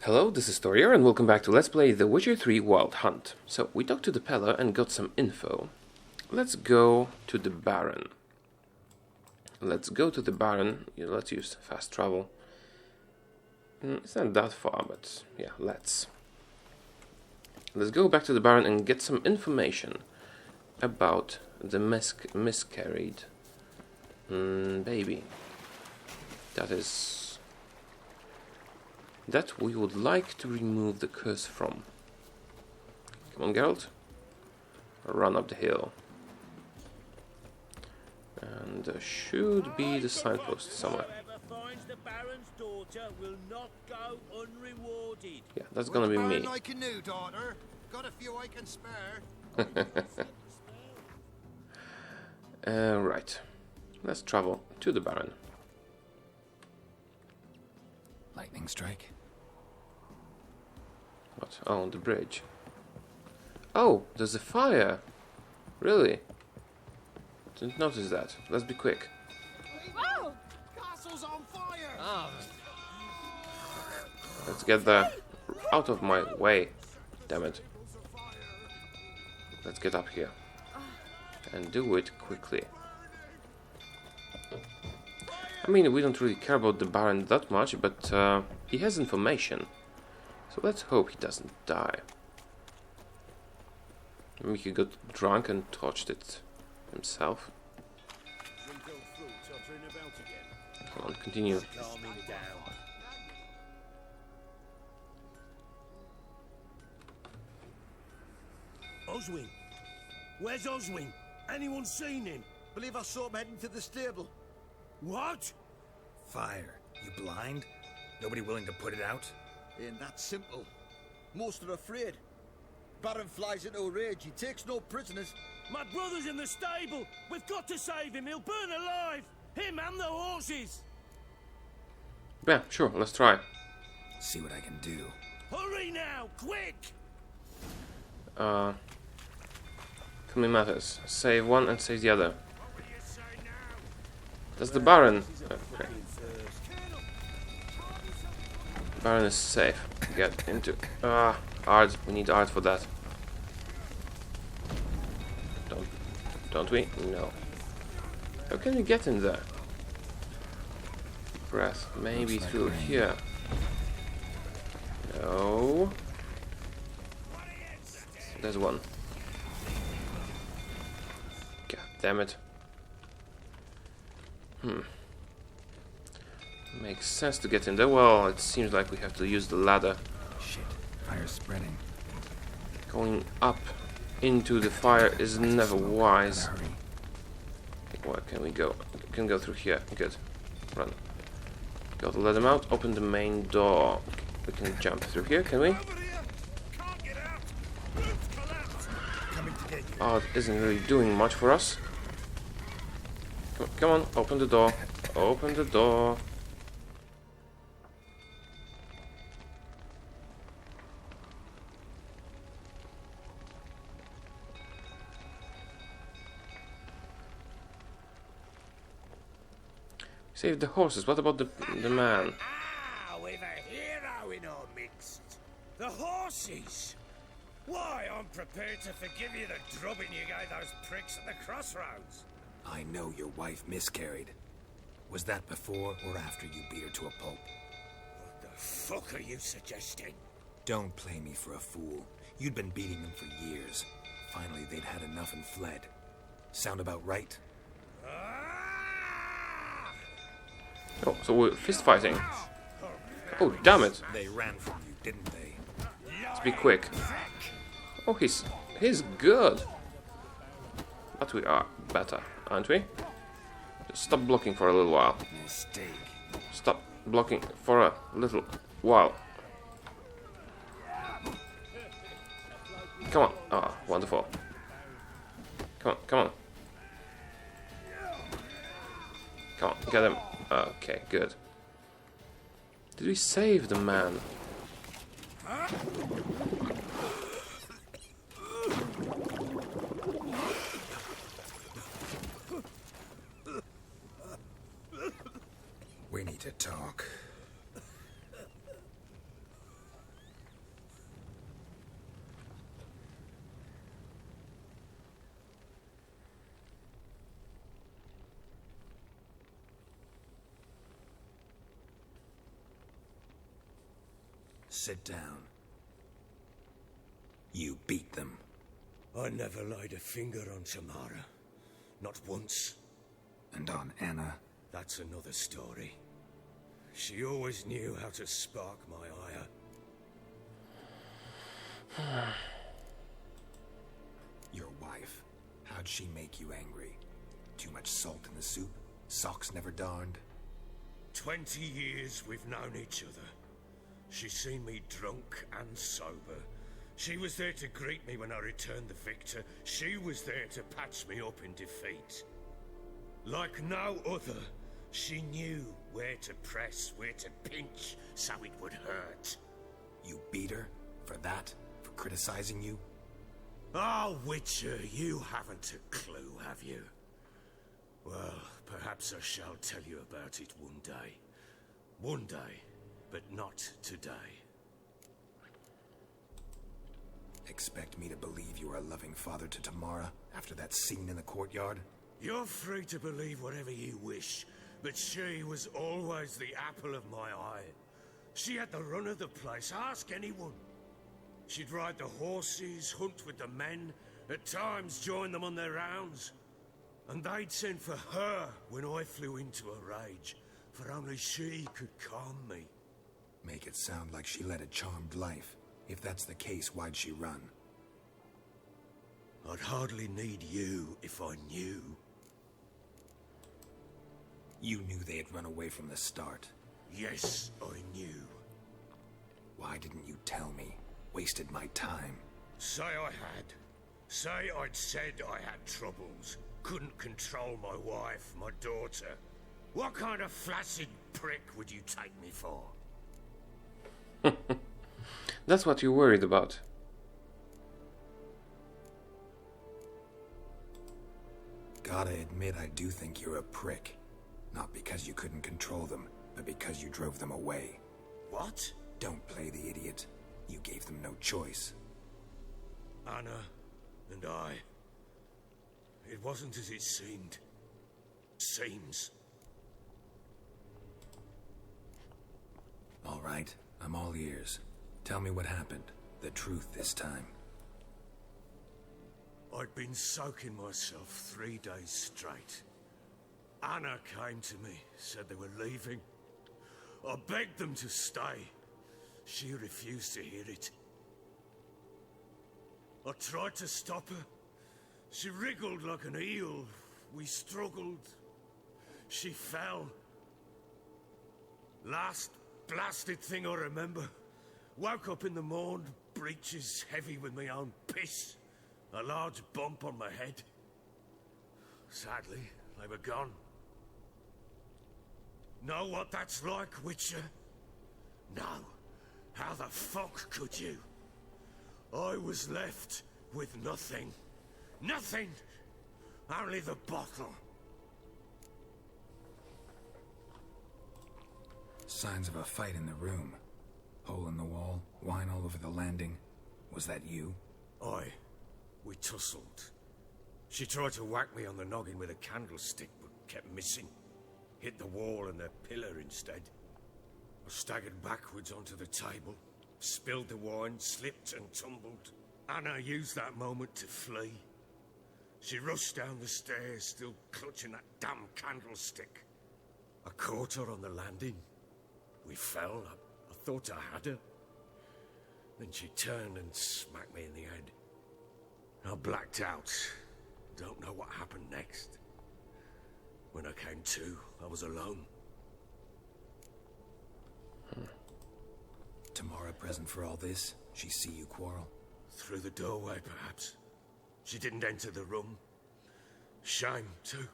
Hello, this is Taureor and welcome back to Let's Play The Witcher 3 Wild Hunt. So, we talked to the Peller and got some info. Let's go to the Baron. Let's use fast travel. It's not that far, but yeah, let's. Let's go back to the Baron and get some information about the miscarried baby. That we would like to remove the curse from. Come on, Geralt. Run up the hill. And there should be the signpost somewhere. Yeah, that's gonna be me. Got a few I can spare. Right. Let's travel to the Baron. Lightning strike. What? Oh, on the bridge. Oh, there's a fire. Really? Didn't notice that. Let's be quick. Whoa! Castle's on fire! Oh. Let's get there. Out of my way. Damn it. Let's get up here. And do it quickly. I mean, we don't really care about the Baron that much, but he has information. So let's hope he doesn't die. Maybe he got drunk and touched it himself. Come on, continue. Oswin? Where's Oswin? Anyone seen him? Believe I saw him heading to the stable. What? Fire. You blind? Nobody willing to put it out? Ain't that simple. Most are afraid. Baron flies into a rage. He takes no prisoners. My brother's in the stable. We've got to save him. He'll burn alive. Him and the horses. Yeah, sure, let's try. See what I can do. Hurry now, quick! Too many matters. Save one and save the other. That's the Baron. Okay. Baron is safe. Get into art. We need art for that. Don't we? No. How can we get in there? Breath. Maybe Looks like through rain. here. No. There's one. God damn it. Makes sense to get in there. Well, it seems like we have to use the ladder. Shit. Fire's spreading. Going up into the fire is never wise. Hurry. Where can we go? We can go through here. Good. Run. Got to let them out. Open the main door. We can jump through here, can we? Oh, it isn't really doing much for us. Come on, open the door. Open the door. Save the horses. What about the man? Ah, we've a hero in our midst. The horses. Why, I'm prepared to forgive you the drubbing you gave those pricks at the crossroads. I know your wife miscarried. Was that before or after you beat her to a pulp? What the fuck are you suggesting? Don't play me for a fool. You'd been beating them for years. Finally, they'd had enough and fled. Sound about right? Oh, so we're fist fighting. Oh, damn it. They ran from you, didn't they? Let's be quick. Oh, he's good. But we are better, aren't we? Just stop blocking for a little while. Mistake. Stop blocking for a little while. Come on. Ah, wonderful. Come on, come on. Come on, get him. Okay, good. Did we save the man? We need to talk. Sit down. You beat them. I never laid a finger on Tamara. Not once. And on Anna? That's another story. She always knew how to spark my ire. Your wife. How'd she make you angry? Too much salt in the soup? Socks never darned? 20 years we've known each other. She's seen me drunk and sober. She was there to greet me when I returned the victor. She was there to patch me up in defeat. Like no other, she knew where to press, where to pinch, so it would hurt. You beat her? For that? For criticizing you? Oh, Witcher, you haven't a clue, have you? Well, perhaps I shall tell you about it one day. One day, but not today. Expect me to believe you are a loving father to Tamara after that scene in the courtyard? You're free to believe whatever you wish, but she was always the apple of my eye. She had the run of the place, ask anyone. She'd ride the horses, hunt with the men, at times join them on their rounds. And they'd send for her when I flew into a rage, for only she could calm me. Make it sound like she led a charmed life. If that's the case, why'd she run? I'd hardly need you if I knew. You knew they had run away from the start. Yes, I knew. Why didn't you tell me? Wasted my time. Say I had. Say I'd said I had troubles. Couldn't control my wife, my daughter. What kind of flaccid prick would you take me for? That's what you're worried about. Gotta admit, I do think you're a prick. Not because you couldn't control them, but because you drove them away. What? Don't play the idiot. You gave them no choice. Anna and I... It wasn't as it seemed. Seems. All right, I'm all ears. Tell me what happened. The truth this time. I'd been soaking myself 3 days straight. Anna came to me, said they were leaving. I begged them to stay. She refused to hear it. I tried to stop her. She wriggled like an eel. We struggled. She fell. Last blasted thing I remember. Woke up in the morn, breeches heavy with my own piss. A large bump on my head. Sadly, they were gone. Know what that's like, Witcher? No. How the fuck could you? I was left with nothing. Nothing! Only the bottle. Signs of a fight in the room. Hole in the wall, wine all over the landing. Was that you? Aye. We tussled. She tried to whack me on the noggin with a candlestick, but kept missing. Hit the wall and the pillar instead. I staggered backwards onto the table, spilled the wine, slipped and tumbled. Anna used that moment to flee. She rushed down the stairs, still clutching that damn candlestick. I caught her on the landing. We fell. I thought I had her. Then she turned and smacked me in the head. I blacked out. Don't know what happened next. When I came to, I was alone. Tamara present for all this? She see you quarrel? Through the doorway, perhaps. She didn't enter the room. Shame, too.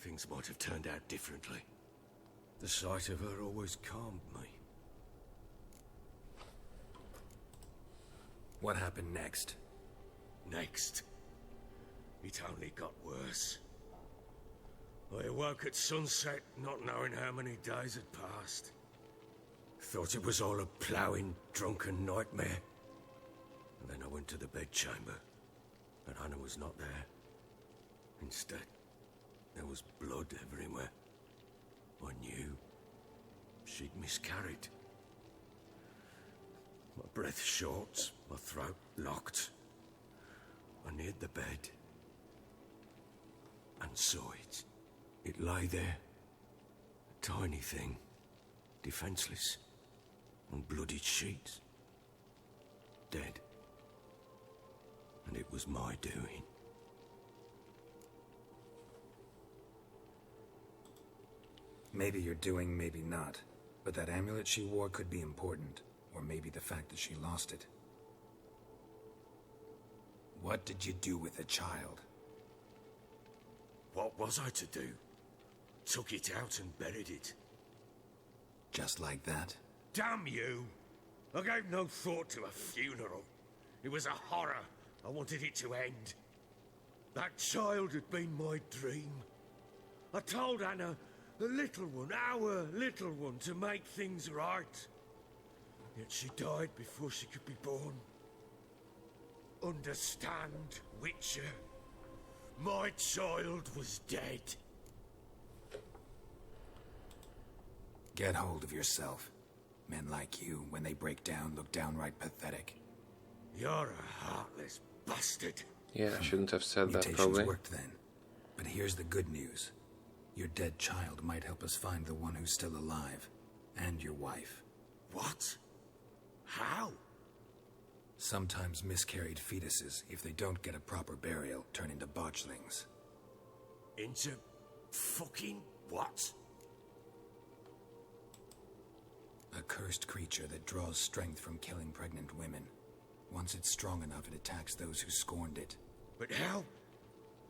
Things might have turned out differently. The sight of her always calmed me. What happened next? Next, it only got worse. I awoke at sunset, not knowing how many days had passed. Thought it was all a ploughing, drunken nightmare. And then I went to the bedchamber, but Anna was not there. Instead, there was blood everywhere. I knew she'd miscarried. breath short, my throat locked. I neared the bed and saw it. It lay there, a tiny thing, defenseless, on bloodied sheets, dead. And it was my doing. Maybe you're doing, maybe not. But that amulet she wore could be important. Or maybe the fact that she lost it. What did you do with the child? What was I to do? Took it out and buried it. Just like that? Damn you! I gave no thought to a funeral. It was a horror. I wanted it to end. That child had been my dream. I told Anna, the little one, our little one, to make things right. Yet she died before she could be born. Understand, Witcher? My child was dead. Get hold of yourself. Men like you, when they break down, look downright pathetic. You're a heartless bastard. Yeah, I shouldn't have said that, Mutations probably. worked then. But here's the good news. Your dead child might help us find the one who's still alive. And your wife. What? How? Sometimes miscarried fetuses, if they don't get a proper burial, turn into botchlings. Into fucking what? A cursed creature that draws strength from killing pregnant women. Once it's strong enough, it attacks those who scorned it. But how?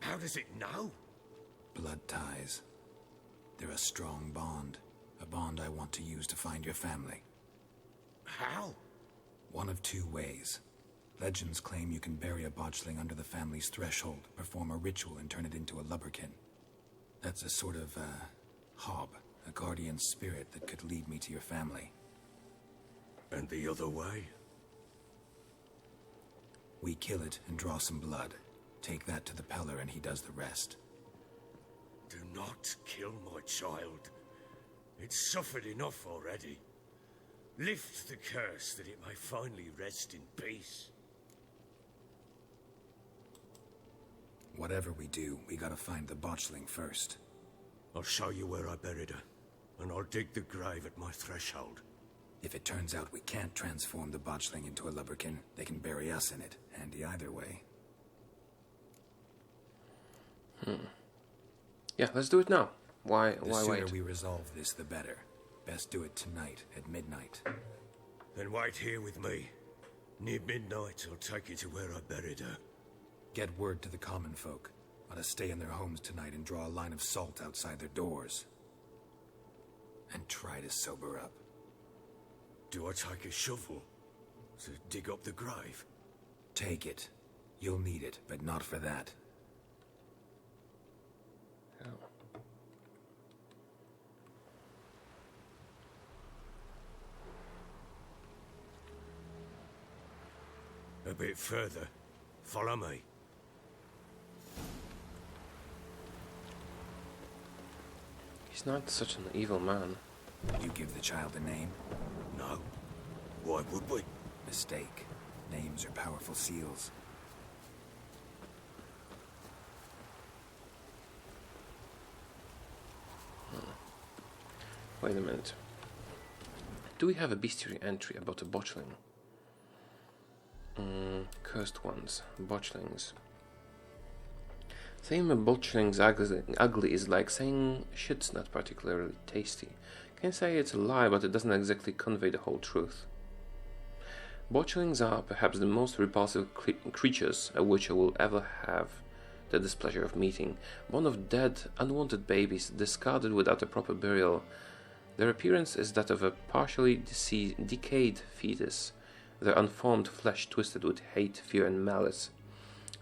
How does it know? Blood ties. They're a strong bond. A bond I want to use to find your family. How? One of two ways. Legends claim you can bury a botchling under the family's threshold, perform a ritual, and turn it into a lubberkin. That's a sort of, hob, a guardian spirit that could lead me to your family. And the other way? We kill it and draw some blood. Take that to the Peller and he does the rest. Do not kill my child. It's suffered enough already. Lift the curse that it may finally rest in peace. Whatever we do, we gotta find the botchling first. I'll show you where I buried her, and I'll dig the grave at my threshold. If it turns out we can't transform the botchling into a lubberkin, they can bury us in it. Handy either way. Yeah, let's do it now. Why The sooner wait? we resolve this, the better. Best do it tonight, at midnight. Then wait here with me. Near midnight, I'll take you to where I buried her. Get word to the common folk. Ought to stay in their homes tonight and draw a line of salt outside their doors. And try to sober up. Do I take a shovel to dig up the grave? Take it. You'll need it, but not for that. A bit further. Follow me. He's not such an evil man. You give the child a name? No. Why would we? Mistake. Names are powerful seals. Wait a minute. Do we have a bestiary entry about a botchling? Cursed ones. Botchlings. Saying a botchling's ugly is like saying shit's not particularly tasty. Can say it's a lie, but it doesn't exactly convey the whole truth. Botchlings are perhaps the most repulsive creatures a witcher will ever have the displeasure of meeting. Born of dead, unwanted babies, discarded without a proper burial. Their appearance is that of a partially decayed fetus, their unformed flesh twisted with hate, fear, and malice.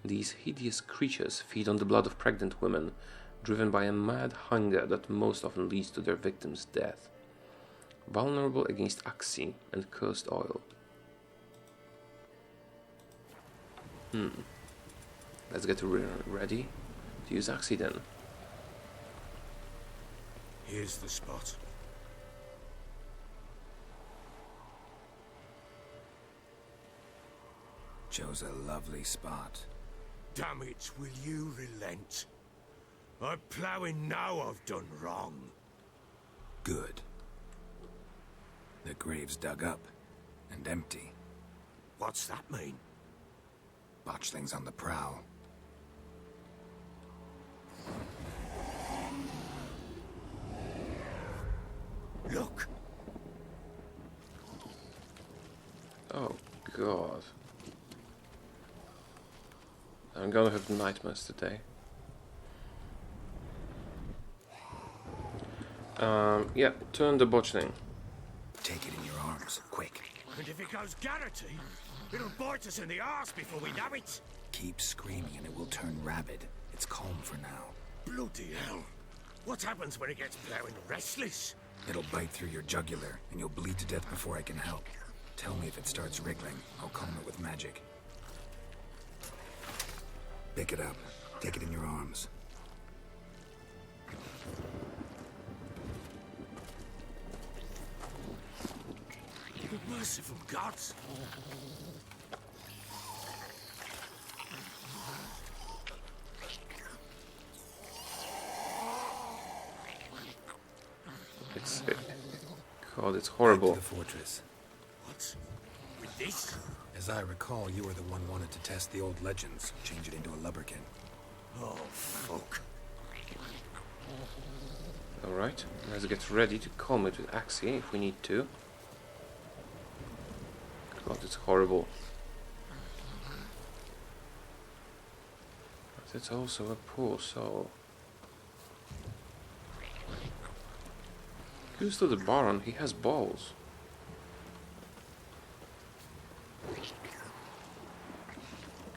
These hideous creatures feed on the blood of pregnant women, driven by a mad hunger that most often leads to their victims' death. Vulnerable against Axi and cursed oil. Let's get ready to use Axi then. Here's the spot. Chose a lovely spot. Damn it, will you relent? I'm ploughing now I've done wrong. Good. The grave's dug up and empty. What's that mean? Botchling's on the prowl. Look! Oh god. I'm gonna have nightmares today. Yeah, turn the botchling. Take it in your arms, quick. And if it goes Garrity, it'll bite us in the arse before we know it. Keep screaming and it will turn rabid. It's calm for now. Bloody hell. What happens when it gets ploughing restless? It'll bite through your jugular, and you'll bleed to death before I can help. Tell me if it starts wriggling. I'll calm it with magic. Pick it up. Take it in your arms. Merciful gods! God, it's horrible. Back to the fortress. What? With this? As I recall, you were the one wanted to test the old legends, change it into a lubberkin. Oh, fuck. Alright, let's get ready to calm it with Axie if we need to. God, it's horrible. But it's also a poor soul. Goes to the Baron, he has balls.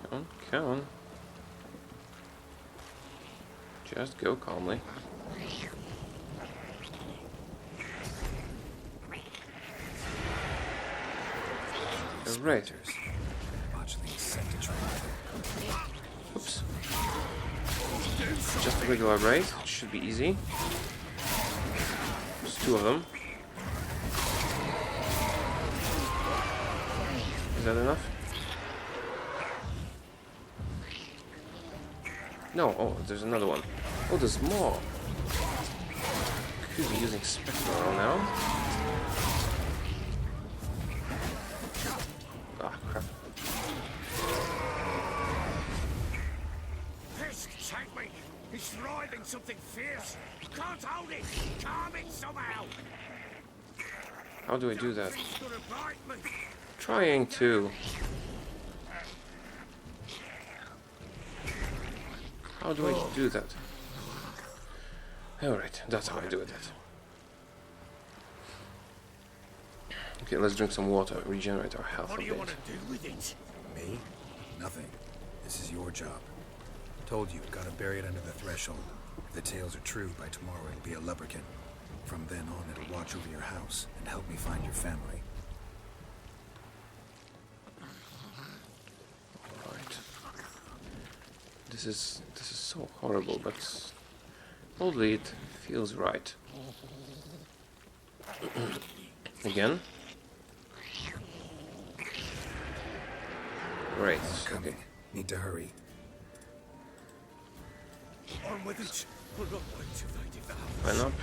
Come on, come on. Just go calmly. Right. Oops. Just a regular raid. Should be easy. There's two of them. Is that enough? No. Oh, there's another one. Oh, there's more. Could be using Spectral now. Ah, crap. Pisk, take me! He's writhing something fierce! Can't hold it! Calm it somehow! How do I do that? He's gonna bite me! Trying to. How do I do that? Alright, that's how I do it. Okay, let's drink some water, regenerate our health What a do you bit. want to do with it? Me? Nothing. This is your job. Told you, gotta bury it under the threshold. If the tales are true, by tomorrow it'll be a lubberkin. From then on, it'll watch over your house and help me find your family. Alright. This is so horrible, but oddly it feels right. Again? Right, Coming. okay. Need to hurry. On with it! We'll not wait till they devour. Line up.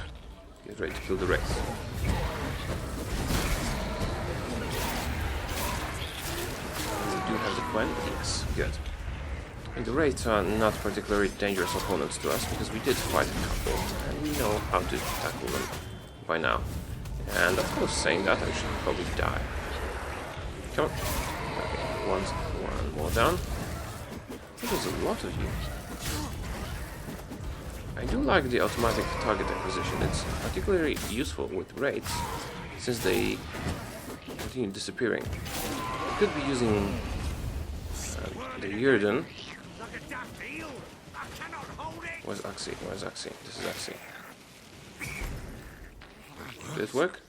Get ready to kill the race. We do have the Quen. Yes, good. And the raids are not particularly dangerous opponents to us because we did fight a couple and we know how to tackle them by now. And of course, saying that, I should probably die. Come on. Okay, one more down. There's a lot of you. I do like the automatic target acquisition. It's particularly useful with raids, since they continue disappearing. I could be using the Yurden. Like a daft eel! I cannot hold it! Where's Axie? Where's Axie? This is Axie. Did it work?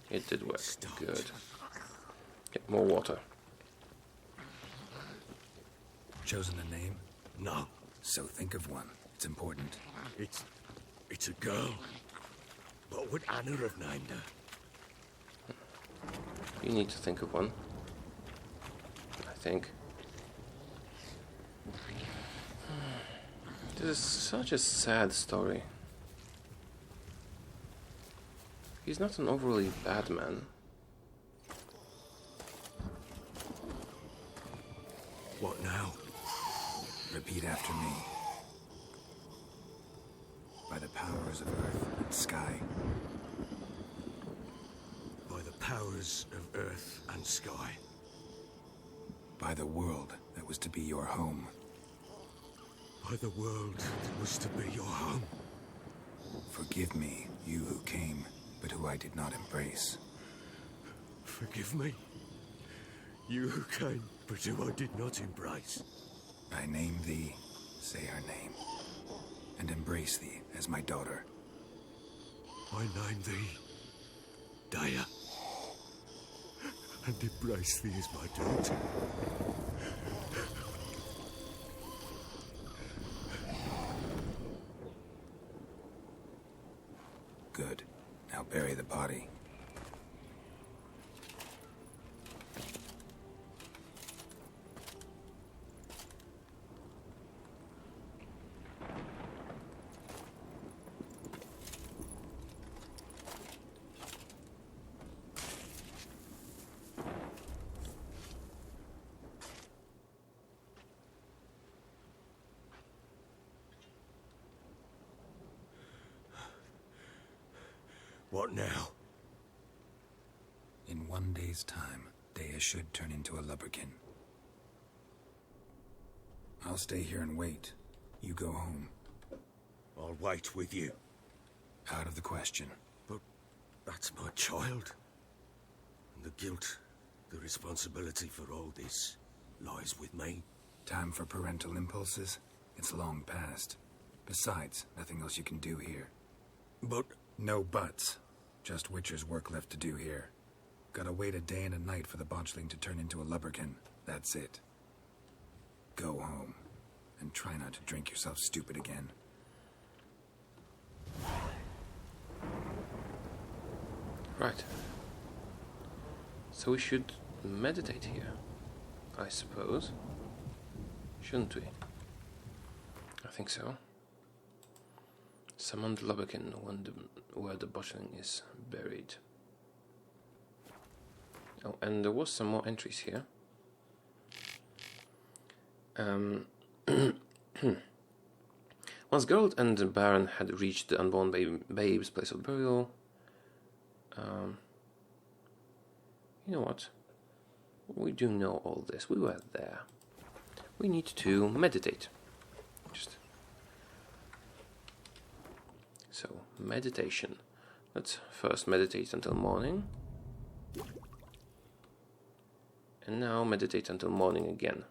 It did work. Good. Get more water. Chosen a name? No, So think of one. It's important. it's a girl. What would Anna have named her? You need to think of one. I think. This is such a sad story. He's not an overly bad man. What now? Repeat after me. By the powers of earth and sky. By the powers of earth and sky. By the world that was to be your home. By the world that was to be your home. Forgive me, you who came, but who I did not embrace. Forgive me. You who came, but who I did not embrace. I name thee, say her name, and embrace thee as my daughter. I name thee Daya, and embrace thee as my daughter. Good. Now bury the body. What now? In 1 day's time, Dea should turn into a lubberkin. I'll stay here and wait. You go home. I'll wait with you. Out of the question. But that's my child. And the guilt, the responsibility for all this lies with me. Time for parental impulses? It's long past. Besides, nothing else you can do here. But No buts. Just Witcher's work left to do here. Gotta wait a day and a night for the botchling to turn into a lubberkin. That's it. Go home. And try not to drink yourself stupid again. Right. So we should meditate here, I suppose. Shouldn't we? I think so. Summon the lubberkin where the botchling is buried. Oh, and there was some more entries here. Once Geralt and the Baron had reached the unborn babe's place of burial, you know what? We do know all this. We were there. We need to meditate. So, meditation. Let's first meditate until morning. And now meditate until morning again.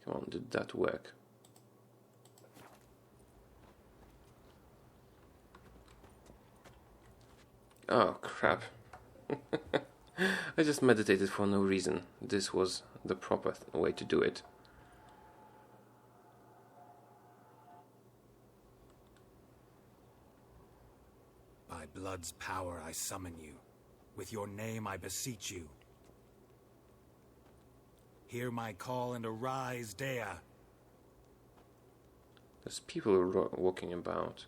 Come on, did that work? Oh, crap. I just meditated for no reason. This was the proper way to do it. By blood's power I summon you. With your name I beseech you. Hear my call and arise, Dea. There's people walking about.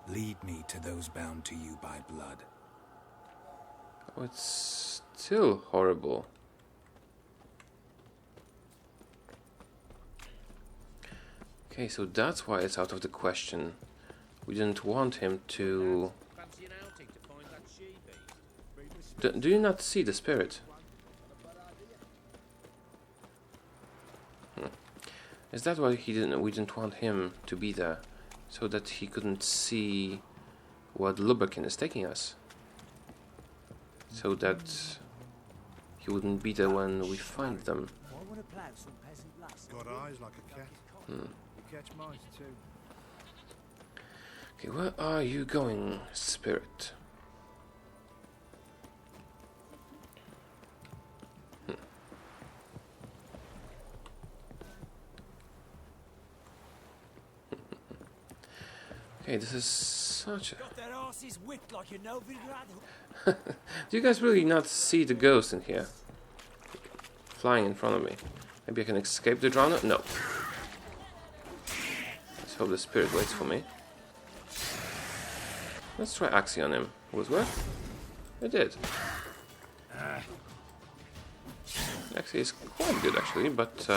Lead me to those bound to you by blood. Oh, it's still horrible. Okay, so that's why it's out of the question. We didn't want him to... Do you not see the spirit? Is that why we didn't want him to be there? So that he couldn't see where the lubberkin is taking us? So that he wouldn't be there when we find them. Got eyes like a cat. You catch mice too. Okay, where are you going, spirit? Okay, this is such a... Got their asses whipped like you know we'd rather. Do you guys really not see the ghost in here? Flying in front of me. Maybe I can escape the drowner? No. Let's hope the spirit waits for me. Let's try Axie on him. Will it work? It did. Axie is quite good actually, but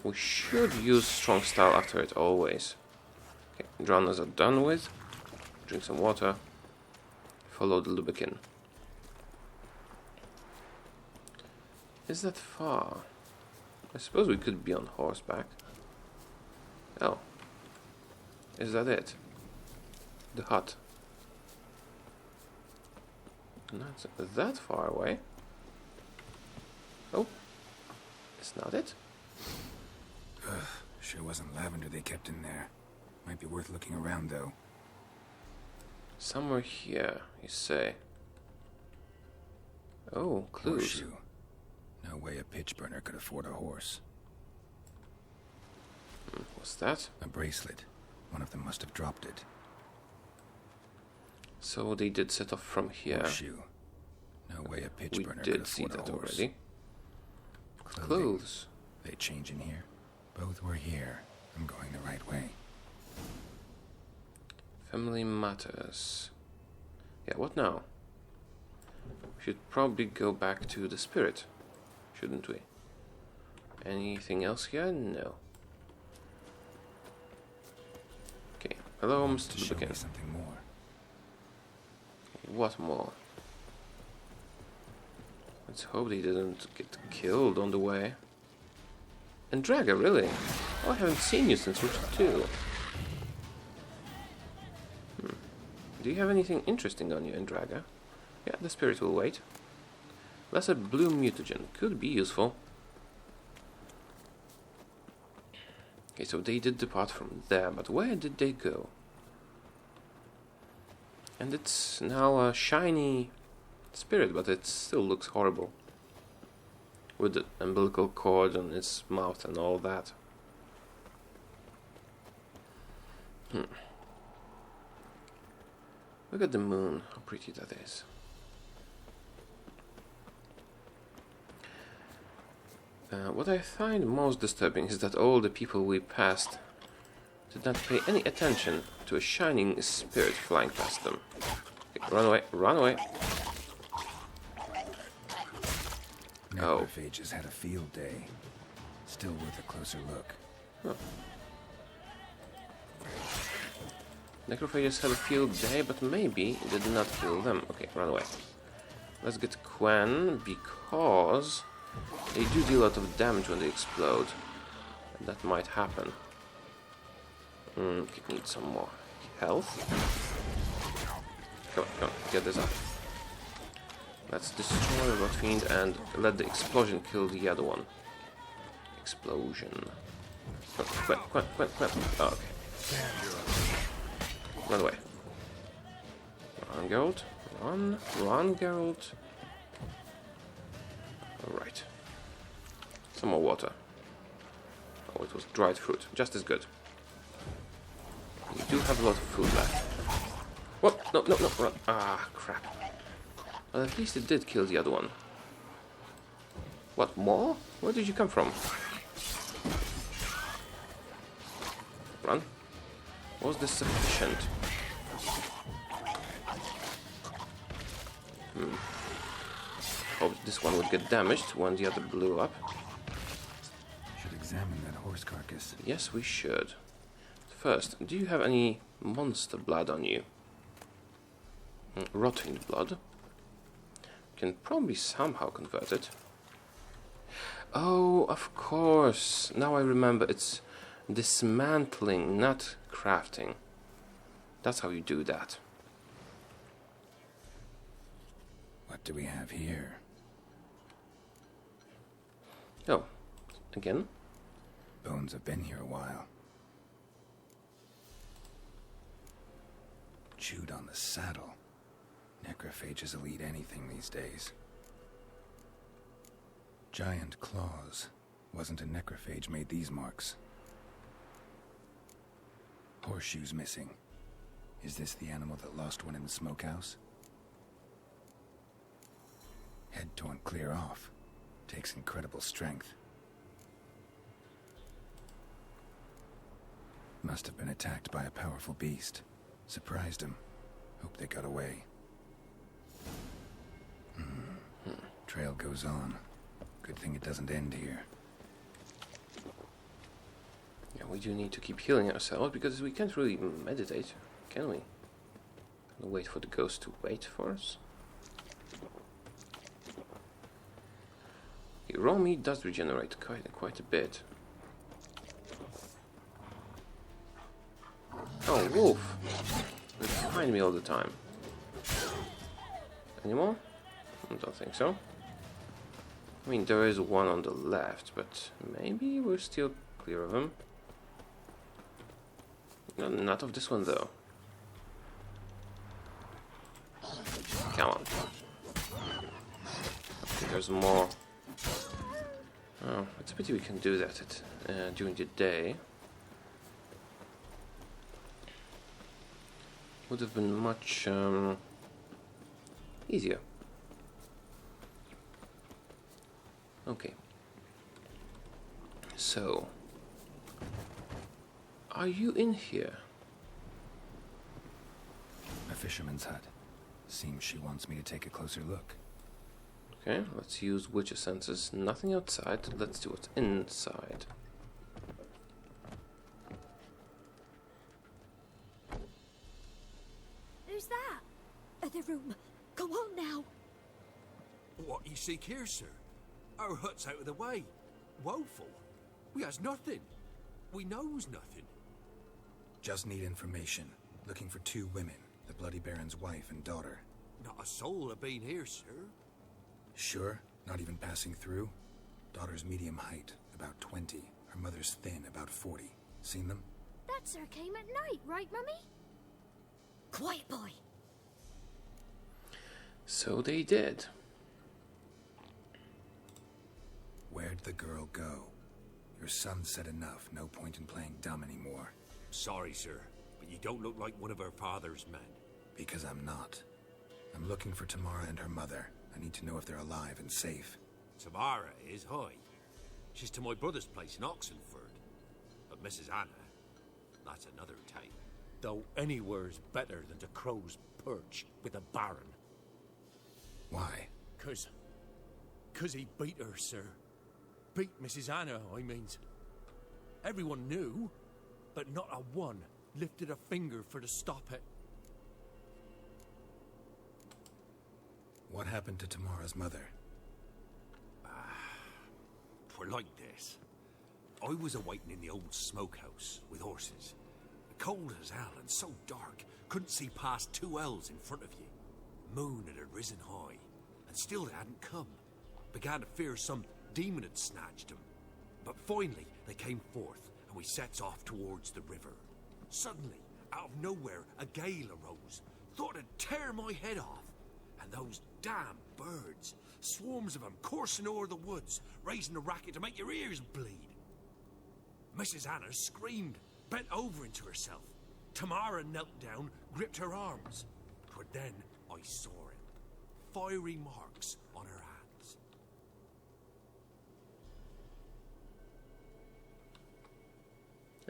we should use strong style after it always. Okay, drowners are done with. Drink some water. Follow the lubricant. Is that far? I suppose we could be on horseback. Oh. Is that it? The hut. Not that far away. Oh. It's not it? Ugh, sure wasn't lavender they kept in there. Might be worth looking around, though. Somewhere here, you say. Oh, clues. Horseshoe. No way a pitch burner could afford a horse. What's that? A bracelet. One of them must have dropped it. So they did set off from here. Horseshoe. No way a pitch We burner could did see afford that a horse. already. Clothing. Clothes. They change in here. Both were here. I'm going the right way. Family matters. Yeah, what now? We should probably go back to the spirit, shouldn't we? Anything else here? No. Okay. Hello, Wants to Mr. show me Lubricant. something more. What more? Let's hope they didn't get killed on the way. And Draga, really? Oh, I haven't seen you since Witcher 2. Do you have anything interesting on you in Draga? Yeah, the spirit will wait. Lesser blue mutagen could be useful. Okay, so they did depart from there, but where did they go? And it's now a shiny spirit, but it still looks horrible. With the umbilical cord on its mouth and all that. Look at the moon, how pretty that is. What I find most disturbing is that all the people we passed did not pay any attention to a shining spirit flying past them. Okay, run away, run away. Oh. Necrophages had a field day. Still worth a closer look. Necrophages had a field day, but maybe it did not kill them. Okay, run away. Let's get Quen, because they do deal a lot of damage when they explode. And that might happen. Could need some more health. Come on, get this up. Let's destroy Rotfiend and let the explosion kill the other one. Explosion. Oh, Quen. Oh, okay. Run away. Run, Geralt. Run, Geralt. Alright. Some more water. Oh, it was dried fruit. Just as good. We do have a lot of food left. What? No, run. Ah, crap. Well, at least it did kill the other one. What, more? Where did you come from? Run. Was this sufficient? Hope this one would get damaged when the other blew up. Should examine that horse carcass. Yes, we should. First, do you have any monster blood on you? Rotting blood. Can probably somehow convert it. Oh, of course. Now I remember, it's dismantling, not crafting. That's how you do that. What do we have here? Oh, again? Bones have been here a while. Chewed on the saddle. Necrophages will eat anything these days. Giant claws. Wasn't a necrophage made these marks. Horseshoes missing. Is this the animal that lost one in the smokehouse? Head torn clear off. Takes incredible strength. Must have been attacked by a powerful beast. Surprised him. Hope they got away. Trail goes on. Good thing it doesn't end here. Yeah, we do need to keep healing ourselves because we can't really meditate, can we? Wait for the ghost to wait for us. Okay, raw meat does regenerate quite a bit. Oh, wolf! It's behind me all the time. Any more? I don't think so. I mean, there is one on the left, but maybe we're still clear of him. No, not of this one, though. Come on. Okay, there's more. Oh, it's a pity we can do that during the day. Would have been much easier. Okay. So, are you in here? A fisherman's hut. Seems she wants me to take a closer look. Okay, let's use witcher senses. Nothing outside. Let's do what's inside. Who's that? The room. Go on now. What you seek here, sir? Our hut's out of the way. Woeful. We has nothing. We knows nothing. Just need information. Looking for 2 women. The Bloody Baron's wife and daughter. Not a soul have been here, sir. Sure? Not even passing through? Daughter's medium height, about 20. Her mother's thin, about 40. Seen them? That sir came at night, right, Mummy? Quiet, boy. So they did. Where'd the girl go? Your son said enough. No point in playing dumb anymore. Sorry, sir, but you don't look like one of our father's men. Because I'm not. I'm looking for Tamara and her mother. I need to know if they're alive and safe. Tamara is high. She's to my brother's place in Oxenford. But Mrs. Anna, that's another tale. Though anywhere's better than the Crow's Perch with a baron. Why? 'Cause he beat her, sir. Beat Mrs. Anna, I means. Everyone knew, but not a one lifted a finger for to stop it. What happened to Tamara's mother? Twere like this. I was awaiting in the old smokehouse with horses. Cold as hell and so dark, couldn't see past 2 ells in front of you. Moon had risen high, and still they hadn't come. Began to fear some demon had snatched them. But finally they came forth, and we sets off towards the river. Suddenly, out of nowhere, a gale arose. Thought it'd tear my head off. And those damn birds, swarms of them coursing o'er the woods, raising a racket to make your ears bleed. Mrs. Anna screamed, bent over into herself. Tamara knelt down, gripped her arms. 'Twere then I saw it. Fiery marks on her hands.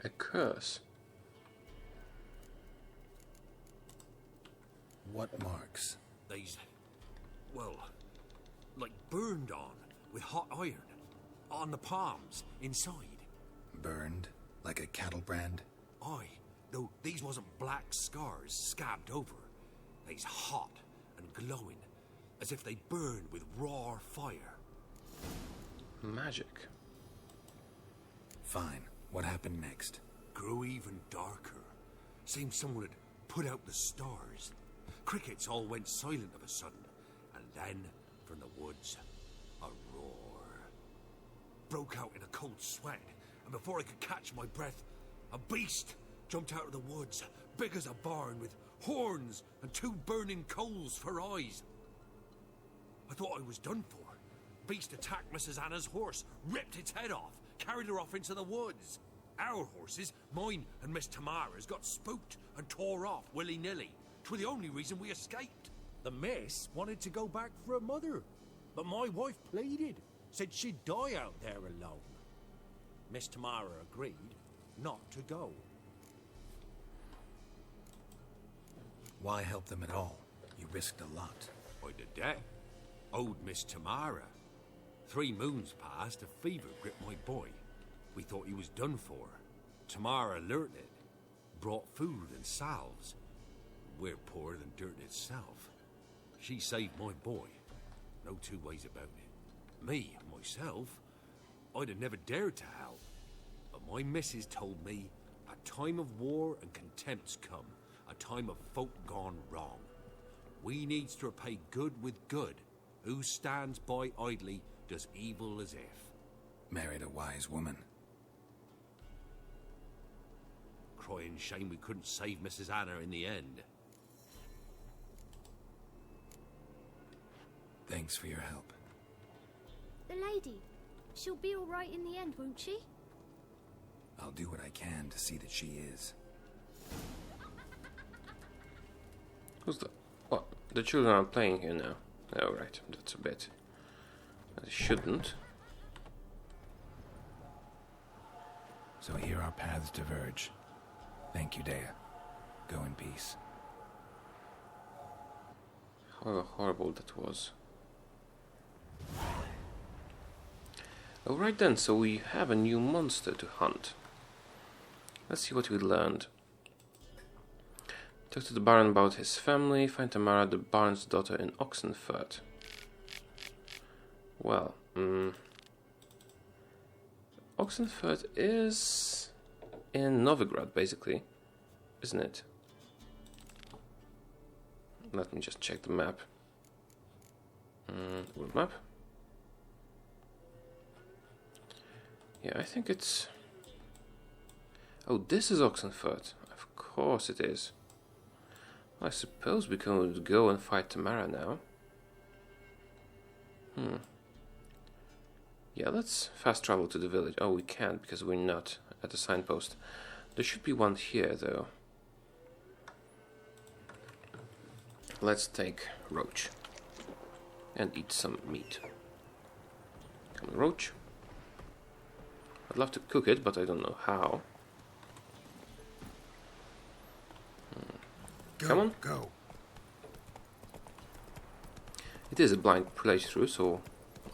A curse. What marks? These, well, like burned on with hot iron. On the palms, inside. Burned? Like a cattle brand? Aye, though these wasn't black scars scabbed over. They's hot and glowing, as if they burned with raw fire. Magic. Fine. What happened next? Grew even darker. Seemed someone had put out the stars. Crickets all went silent of a sudden, and then, from the woods, a roar. Broke out in a cold sweat, and before I could catch my breath, a beast jumped out of the woods, big as a barn, with horns and 2 burning coals for eyes. I thought I was done for. Beast attacked Mrs. Anna's horse, ripped its head off, carried her off into the woods. Our horses, mine and Miss Tamara's, got spooked and tore off willy-nilly. 'Twere the only reason we escaped. The miss wanted to go back for her mother, but my wife pleaded, said she'd die out there alone. Miss Tamara agreed not to go. Why help them at all? You risked a lot. By the day, old Miss Tamara. 3 moons passed, a fever gripped my boy. We thought he was done for. Tamara learnt it, brought food and salves. We're poorer than dirt itself. She saved my boy. No 2 ways about it. Me, myself, I'd have never dared to help. But my missus told me a time of war and contempt's come, a time of folk gone wrong. We needs to repay good with good. Who stands by idly does evil as if. Married a wise woman. Crying shame we couldn't save Mrs. Anna in the end. Thanks for your help. The lady, she'll be all right in the end, won't she? I'll do what I can to see that she is. Who's that? What? The children are playing here now. Oh, right. That's a bit. I shouldn't. So here our paths diverge. Thank you, Dea. Go in peace. How horrible that was. Alright then, so we have a new monster to hunt. Let's see what we learned. Talk to the Baron about his family. Find Tamara, the Baron's daughter, in Oxenfurt. Well, Oxenfurt is in Novigrad, basically, isn't it? Let me just check the map. World map. Yeah, I think it's... Oh, this is Oxenfurt. Of course it is. I suppose we could go and fight Tamara now. Yeah, let's fast travel to the village. Oh, we can't because we're not at the signpost. There should be one here, though. Let's take Roach and eat some meat. Come on, Roach. I'd love to cook it, but I don't know how. Come on. Go. It is a blind playthrough, so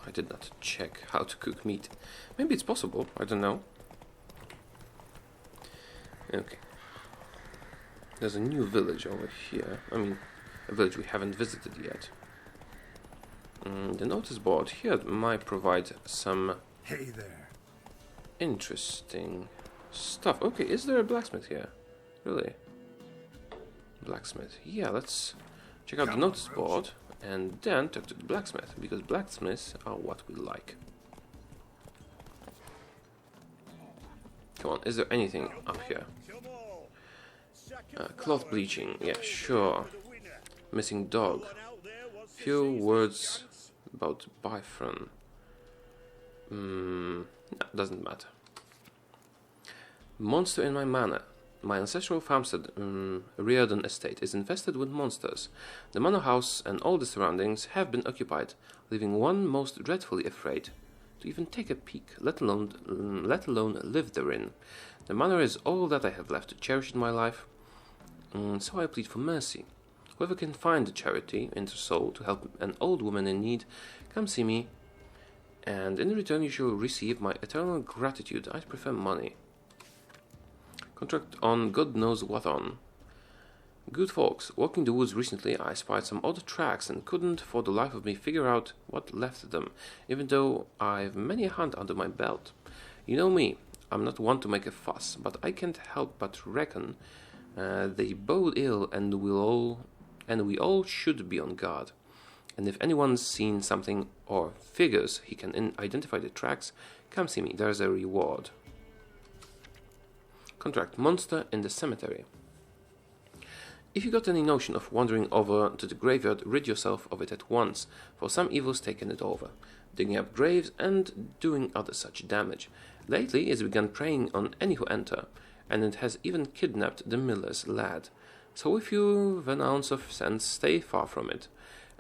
I did not check how to cook meat. Maybe it's possible, I don't know. Okay. There's a new village over here. I mean, a village we haven't visited yet. The notice board here might provide some Hey there. interesting stuff. Okay, is there a blacksmith here? Really? Blacksmith. Yeah, let's check out the notice board and then talk to the blacksmith, because blacksmiths are what we like. Come on, is there anything up here? Cloth bleaching, yeah, sure. Missing dog. Few words about Bifron. No, doesn't matter. Monster in my manor. My ancestral farmstead, Reardon Estate, is infested with monsters. The manor house and all the surroundings have been occupied, leaving one most dreadfully afraid to even take a peek, let alone live therein. The manor is all that I have left to cherish in my life, so I plead for mercy. Whoever can find a charity in their soul to help an old woman in need, come see me, and in return you shall receive my eternal gratitude. I'd prefer money. Contract on God knows what on. Good folks, walking the woods recently I spied some odd tracks and couldn't for the life of me figure out what left them, even though I've many a hunt under my belt. You know me, I'm not one to make a fuss, but I can't help but reckon they bode ill, and we all should be on guard. And if anyone's seen something or figures he can identify the tracks, come see me, there's a reward. Contract monster in the cemetery. If you got any notion of wandering over to the graveyard, rid yourself of it at once, for some evil's taken it over. digging up graves and doing other such damage. Lately it's begun preying on any who enter, and it has even kidnapped the miller's lad. So if you've an ounce of sense, stay far from it,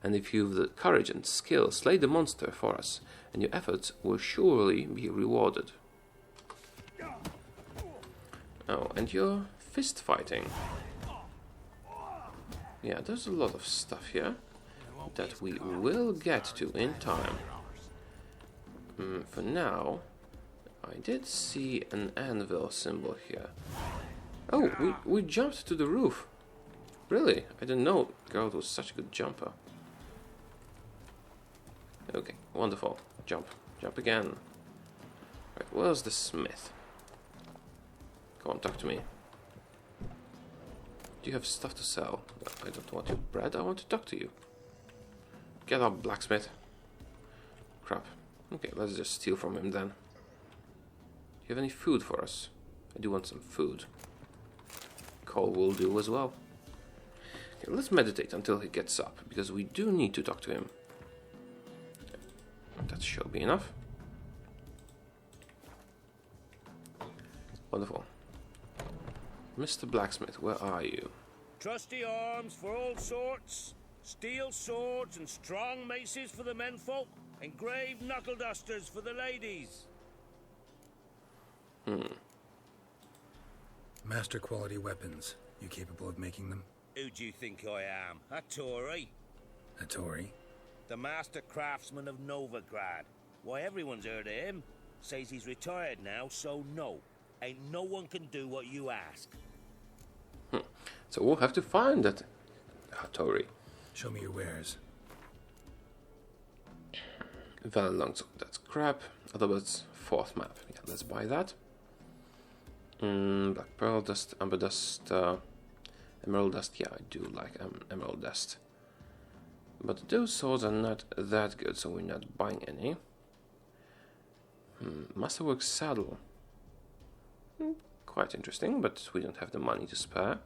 and if you've the courage and skill, slay the monster for us, and your efforts will surely be rewarded. Oh, and you're fist fighting. Yeah, there's a lot of stuff here that we will get to in time. For now, I did see an anvil symbol here. Oh, we jumped to the roof. Really? I didn't know Geralt was such a good jumper. Okay, wonderful. Jump. Jump again. Right, where's the smith? Come on, talk to me. Do you have stuff to sell? No, I don't want your bread, I want to talk to you. Get up, blacksmith. Crap. Okay, let's just steal from him then. Do you have any food for us? I do want some food. Coal will do as well. Okay, let's meditate until he gets up, because we do need to talk to him. That shall be enough. Wonderful. Mr. Blacksmith, where are you? Trusty arms for all sorts, steel swords and strong maces for the menfolk, engraved knuckle dusters for the ladies. Master quality weapons. You capable of making them? Who do you think I am? A Tory? A Tory? The master craftsman of Novigrad. Why, everyone's heard of him. Says he's retired now, so no. Ain't no one can do what you ask. So we'll have to find that Tory. Show me your wares. Valen Longsword, that's crap. Otherwise, fourth map. Yeah, let's buy that. Black Pearl Dust, Amber Dust, Emerald Dust. Yeah, I do like Emerald Dust. But those swords are not that good, so we're not buying any. Masterwork Saddle. Quite interesting, but we don't have the money to spare.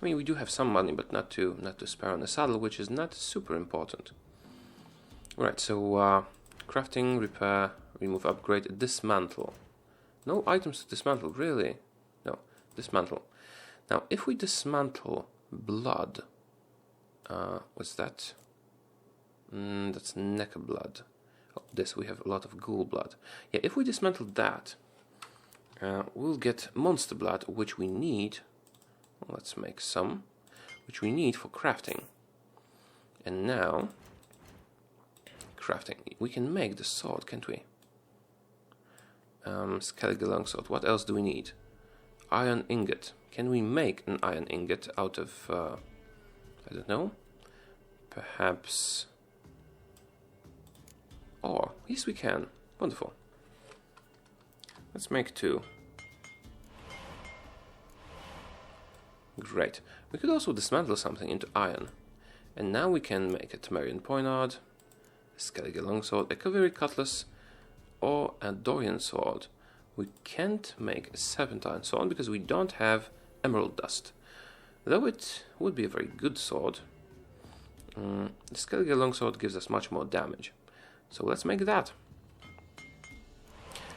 I mean, we do have some money, but not to spare on the saddle, which is not super important. Right, so crafting, repair, remove, upgrade, dismantle. No items to dismantle, really? No, dismantle. Now, if we dismantle blood, what's that? That's neck blood. Oh, this, we have a lot of ghoul blood. Yeah, if we dismantle that, we'll get monster blood, which we need. Let's make some, which we need for crafting. And now, crafting. We can make the sword, can't we? Skellige longsword. What else do we need? Iron ingot. Can we make an iron ingot out of, I don't know, perhaps ore? Yes, we can. Wonderful. Let's make 2. Great. We could also dismantle something into iron. And now we can make a Temerian poignard, a Skellige longsword, a Cavalry cutlass, or a Dorian sword. We can't make a Serpentine sword because we don't have emerald dust. Though it would be a very good sword. The Skellige longsword gives us much more damage. So let's make that.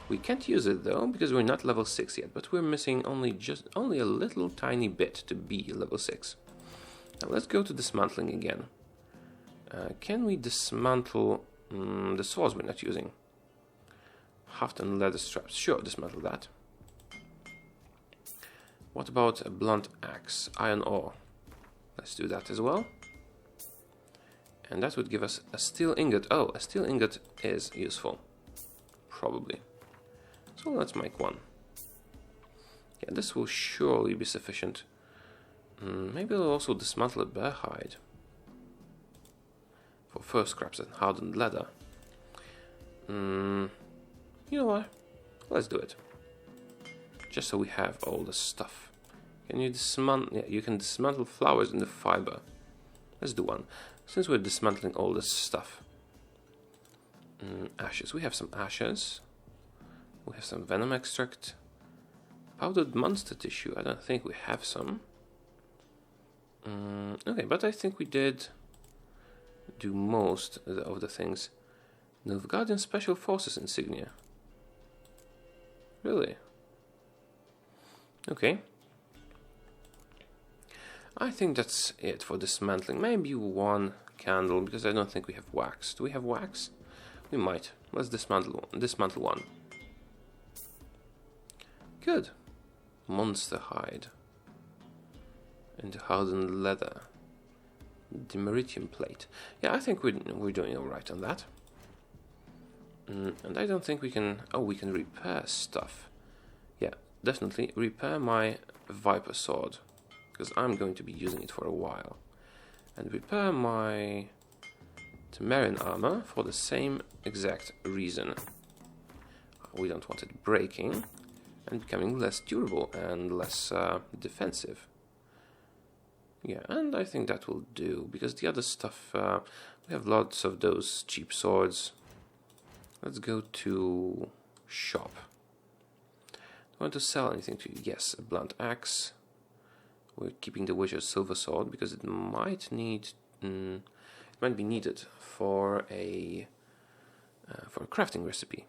We can't use it though, because we're not level 6 yet, but we're missing only a little tiny bit to be level 6. Now let's go to dismantling again. Can we dismantle the swords we're not using? Haften leather straps. Sure, dismantle that. What about a blunt axe? Iron ore. Let's do that as well. And that would give us a steel ingot. Oh, a steel ingot is useful. Probably. So let's make 1. Yeah, this will surely be sufficient. Maybe I'll also dismantle a bear hide. For fur scraps and hardened leather. You know what? Let's do it. Just so we have all the stuff. Can you dismantle? Yeah, you can dismantle flowers into fiber. Let's do 1. Since we're dismantling all this stuff. Ashes. We have some ashes. We have some venom extract. Powdered monster tissue. I don't think we have some. Okay, but I think we did do most of the things. Nilfgaardian Special Forces insignia. Really? Okay. I think that's it for dismantling. Maybe one candle, because I don't think we have wax. Do we have wax? We might. Let's dismantle one. Good. Monster hide. And hardened leather. Demeritium plate. Yeah, I think we're doing alright on that. And I don't think we can... Oh, we can repair stuff. Yeah, definitely repair my Viper sword, because I'm going to be using it for a while. And repair my Temerian armor for the same exact reason. We don't want it breaking and becoming less durable and less defensive. Yeah, and I think that will do, because the other stuff, we have lots of those cheap swords. Let's go to shop. Do I want to sell anything to you? Yes, a blunt axe. We're keeping the Witcher's silver sword because it might be needed for a crafting recipe.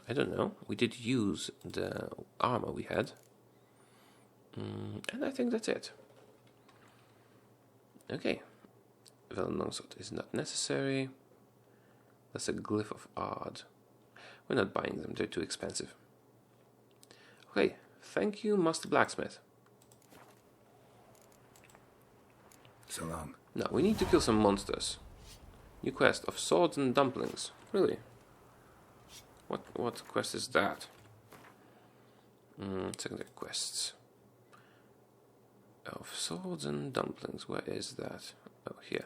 I don't know. We did use the armor we had, and I think that's it. Okay, Velen longsword is not necessary. That's a glyph of Ard. We're not buying them, they're too expensive. Okay, thank you, Master Blacksmith. So long. Now, we need to kill some monsters. New quest of swords and dumplings. Really? What quest is that? Secondary quests. Of swords and dumplings. Where is that? Oh, here.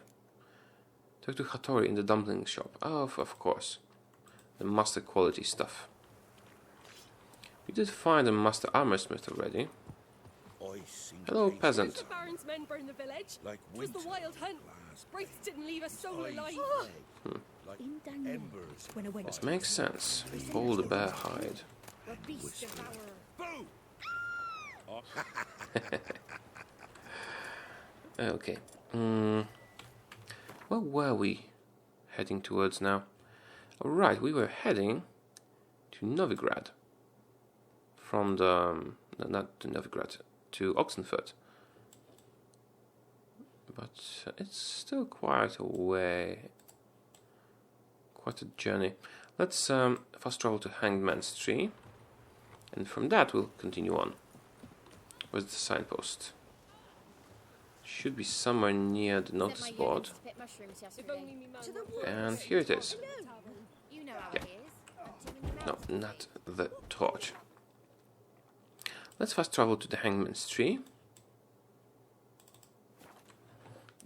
Talk to Taureor in the dumpling shop. Oh, of course. The master quality stuff. We did find a master armorsmith already. Hello, peasant. The Baron's men burned the village. Like It was the wild hunt. Wraiths didn't leave a soul alive. Like In Daniel, embers. when I went This makes sense. All the bear hide. The beast devourer. Okay. Where were we heading towards now? Alright, we were heading to Novigrad. From the... no, not to Novigrad, to Oxenfurt. But it's still quite a way. Quite a journey. Let's fast travel to Hangman's Tree. And from that we'll continue on. Where's the signpost? Should be somewhere near the notice board. And here it is. Yeah. No, not the torch. Let's fast travel to the Hangman's Tree.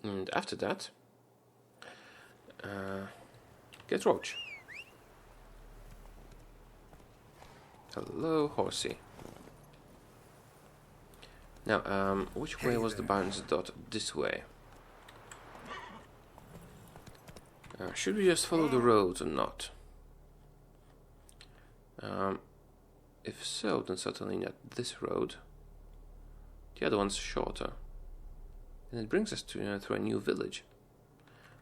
And after that, get Roach. Hello, horsey. Now, which way was the Baron's dot? This way. Should we just follow the road or not? If so, then certainly not this road. The other one's shorter. And it brings us to through a new village.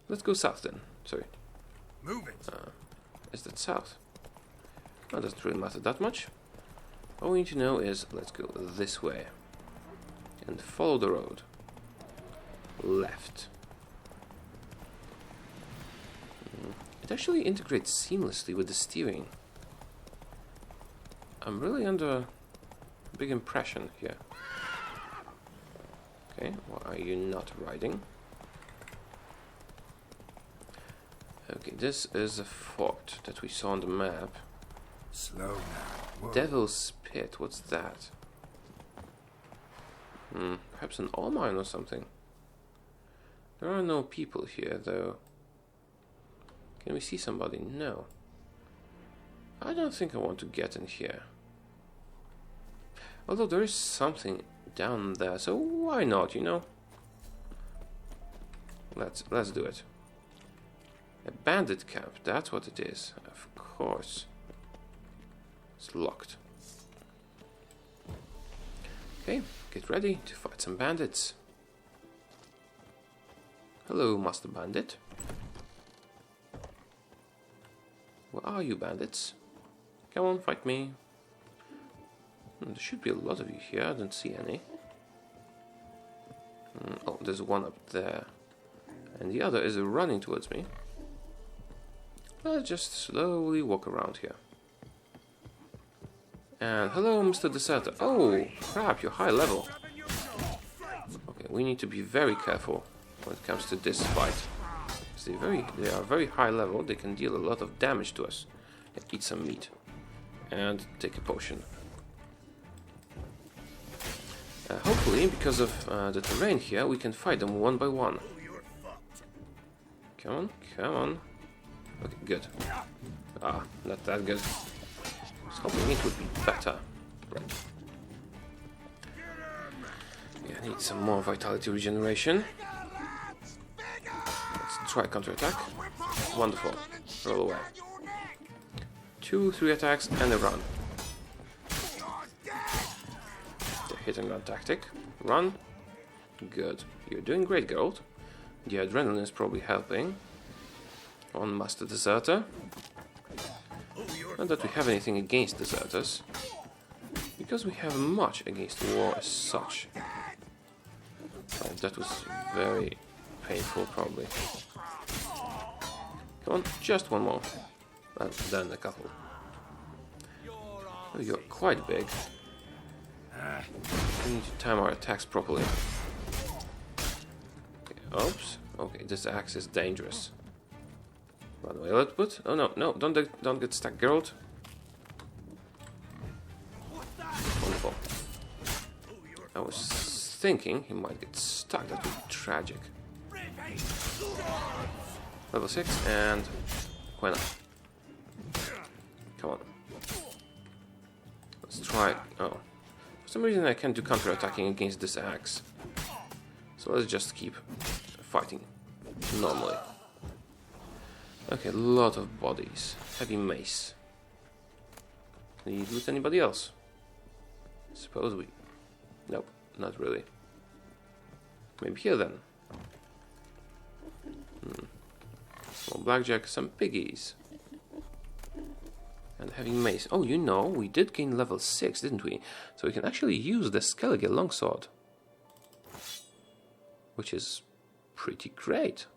Let's go south then. Sorry. Move it. Is that south? Oh, doesn't really matter that much. All we need to know is let's go this way. And follow the road. Left. It actually integrates seamlessly with the steering. I'm really under a big impression here. Okay, why are you not riding? Okay, this is a fort that we saw on the map. Slow now. Whoa. Devil's Pit, what's that? Perhaps an ore mine or something. There are no people here, though. Can we see somebody? No. I don't think I want to get in here. Although there is something down there, so why not, you know? Let's do it. A bandit camp, that's what it is. Of course. It's locked. Okay, get ready to fight some bandits. Hello, Master Bandit. are you, bandits? Come on, fight me. There should be a lot of you here. I don't see any. Oh, there's one up there. And the other is running towards me. Let's just slowly walk around here. And hello, Mr. Deserter. Oh, crap, you're high level. Okay, we need to be very careful when it comes to this fight. They are very high level. They can deal a lot of damage to us. Eat some meat. And take a potion. Hopefully, because of the terrain here, we can fight them one by one. Come on, come on. Okay, good. Ah, not that good. I was hoping it would be better. Right. Yeah, I need some more vitality regeneration. Let's try counterattack. Wonderful. Roll away. 2, 3 attacks and a run. The hit and run tactic. Run. Good. You're doing great, Geralt. The adrenaline is probably helping. On Master Deserter. Not that we have anything against deserters, because we have much against war as such. That was very painful, probably. Come on, just one more. And then a couple. Oh, you're quite big. We need to time our attacks properly. Okay, oops. Okay, this axe is dangerous. Run away, output. Oh no, no, don't get stuck, Geralt. Wonderful. I was thinking he might get stuck. That would be tragic. Level 6 and why not? Come on. Let's try. Oh, for some reason I can't do counter-attacking against this axe. So let's just keep fighting normally. Okay, a lot of bodies. Heavy mace. Can you loot anybody else? Suppose we... Nope, not really. Maybe here then. Small blackjack, some piggies. And heavy mace. Oh, you know, we did gain level 6, didn't we? So we can actually use the Skellige longsword. Which is pretty great.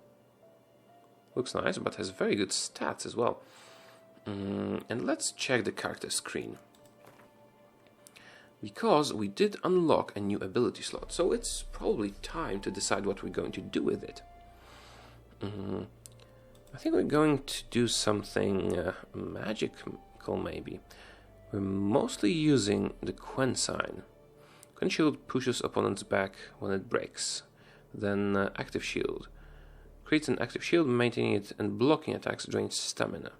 Looks nice, but has very good stats as well. And let's check the character screen. Because we did unlock a new ability slot, so it's probably time to decide what we're going to do with it. I think we're going to do something magical, maybe. We're mostly using the Quen sign. Quen shield pushes opponent's back when it breaks. Then active shield. Creates an active shield, maintaining it and blocking attacks drains stamina.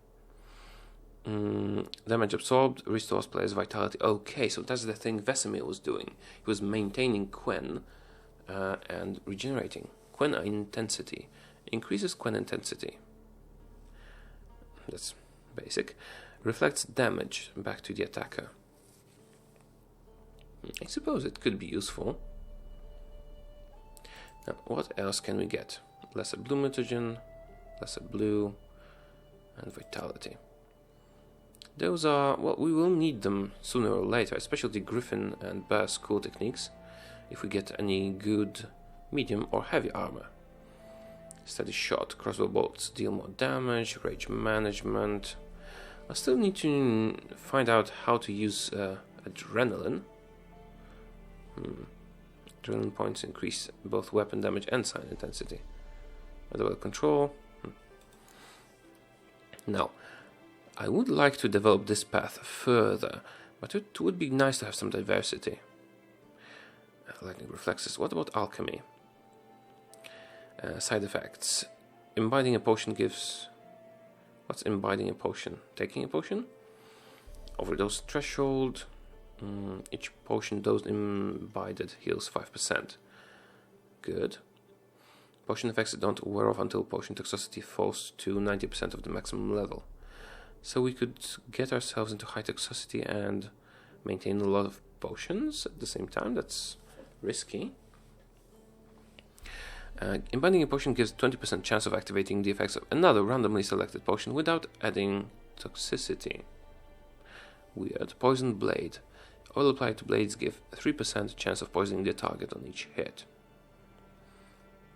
Damage absorbed restores player's vitality. Okay, so that's the thing Vesemir was doing. He was maintaining Quen and regenerating. Quen intensity. Increases Quen intensity. That's basic. Reflects damage back to the attacker. I suppose it could be useful. Now, what else can we get? Lesser blue mutagen, lesser blue, and vitality. Those are, well, we will need them sooner or later, especially the Griffin and Bear School techniques, if we get any good medium or heavy armor. Steady shot, crossbow bolts deal more damage, rage management. I still need to find out how to use adrenaline. Adrenaline points increase both weapon damage and sign intensity. Otherwise control. Now, I would like to develop this path further, but it would be nice to have some diversity. Lightning reflexes. What about alchemy? Side effects. Imbibing a potion gives... What's imbibing a potion? Taking a potion? Overdose threshold. Each potion dosed imbibed heals 5%. Good. Potion effects don't wear off until potion toxicity falls to 90% of the maximum level. So we could get ourselves into high toxicity and maintain a lot of potions at the same time. That's risky. Imbibing a potion gives 20% chance of activating the effects of another randomly selected potion without adding toxicity. Weird. Poison blade. Oil applied to blades give 3% chance of poisoning the target on each hit.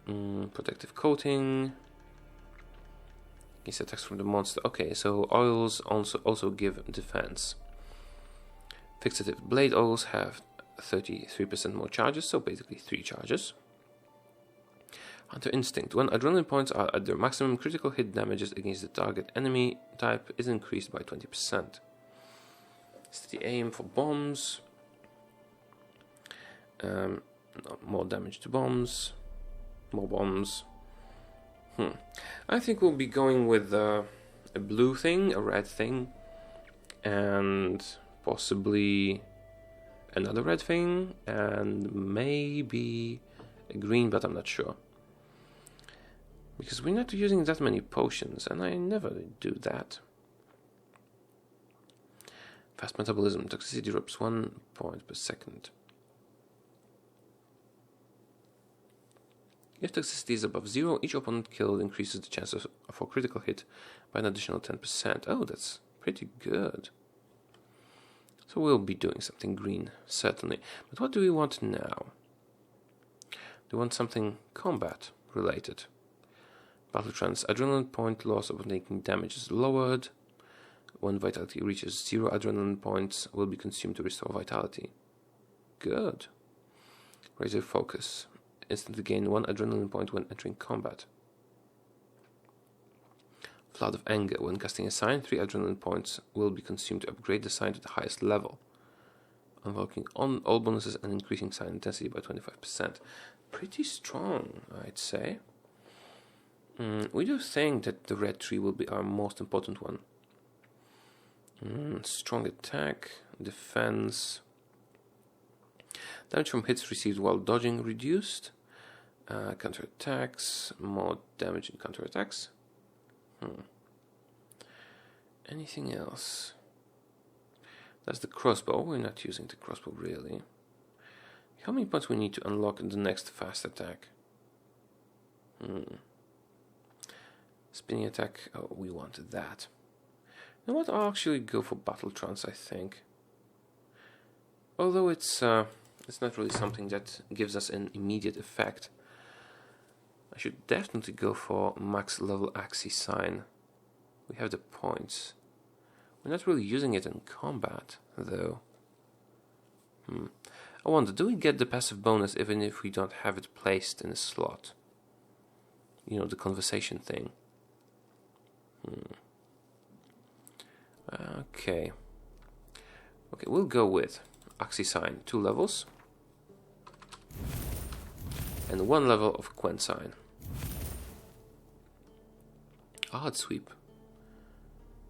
Protective coating. Against attacks from the monster. Okay, so oils also give defense. Fixative blade oils have 33% more charges, so basically 3 charges. Hunter Instinct. When adrenaline points are at their maximum, critical hit damages against the target enemy type is increased by 20%. Steady aim for bombs. More damage to bombs. More bombs. I think we'll be going with a blue thing, a red thing, and possibly another red thing, and maybe a green, but I'm not sure. Because we're not using that many potions, and I never do that. Fast metabolism. Toxicity drops 1 point per second. If toxicity is above 0, each opponent killed increases the chance for critical hit by an additional 10%. Oh, that's pretty good. So we'll be doing something green, certainly. But what do we want now? Do we want something combat related? Battle trance. Adrenaline point loss upon taking damage is lowered. When vitality reaches 0, adrenaline points will be consumed to restore vitality. Good. Razor focus. Instantly gain 1 adrenaline point when entering combat. Flood of anger. When casting a sign, 3 adrenaline points will be consumed to upgrade the sign to the highest level, unlocking all bonuses and increasing sign intensity by 25%. Pretty strong, I'd say. We do think that the red tree will be our most important one. Strong attack, defense. Damage from hits received while dodging reduced. Counterattacks, more damage in counterattacks. Anything else? That's the crossbow. We're not using the crossbow really. How many points we need to unlock in the next fast attack? Spinning attack. Oh, we wanted that. You know what? I'll actually go for battle trance, I think. Although it's not really something that gives us an immediate effect. I should definitely go for max level Axis sign. We have the points. We're not really using it in combat, though. I wonder, do we get the passive bonus even if we don't have it placed in a slot? You know, the conversation thing. Okay, we'll go with Axis sign, 2 levels. And 1 level of Quen sign. Hard sweep.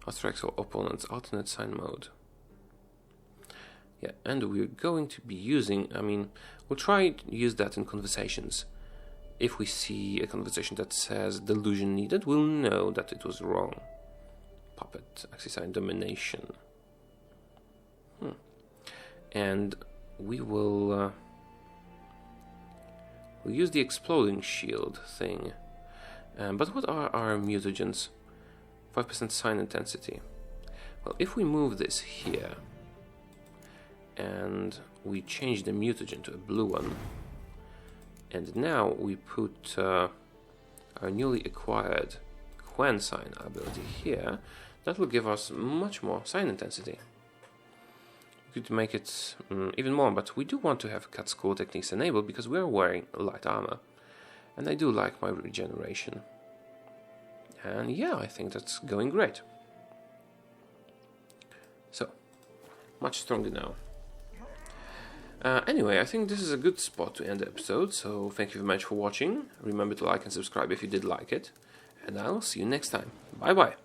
Hard strikes all opponents, alternate sign mode. Yeah, and we're going to be using, we'll try to use that in conversations. If we see a conversation that says delusion needed, we'll know that it was wrong. Puppet, Axis sign, domination. And we will we'll use the exploding shield thing. But what are our mutagens? 5% sign intensity. Well, if we move this here and we change the mutagen to a blue one, and now we put our newly acquired Quen sign ability here, that will give us much more sign intensity. We could make it even more, but we do want to have Cat Skull techniques enabled because we are wearing light armor. And I do like my regeneration. And yeah, I think that's going great. So, much stronger now. Anyway, I think this is a good spot to end the episode, so thank you very much for watching. Remember to like and subscribe if you did like it. And I'll see you next time. Bye bye.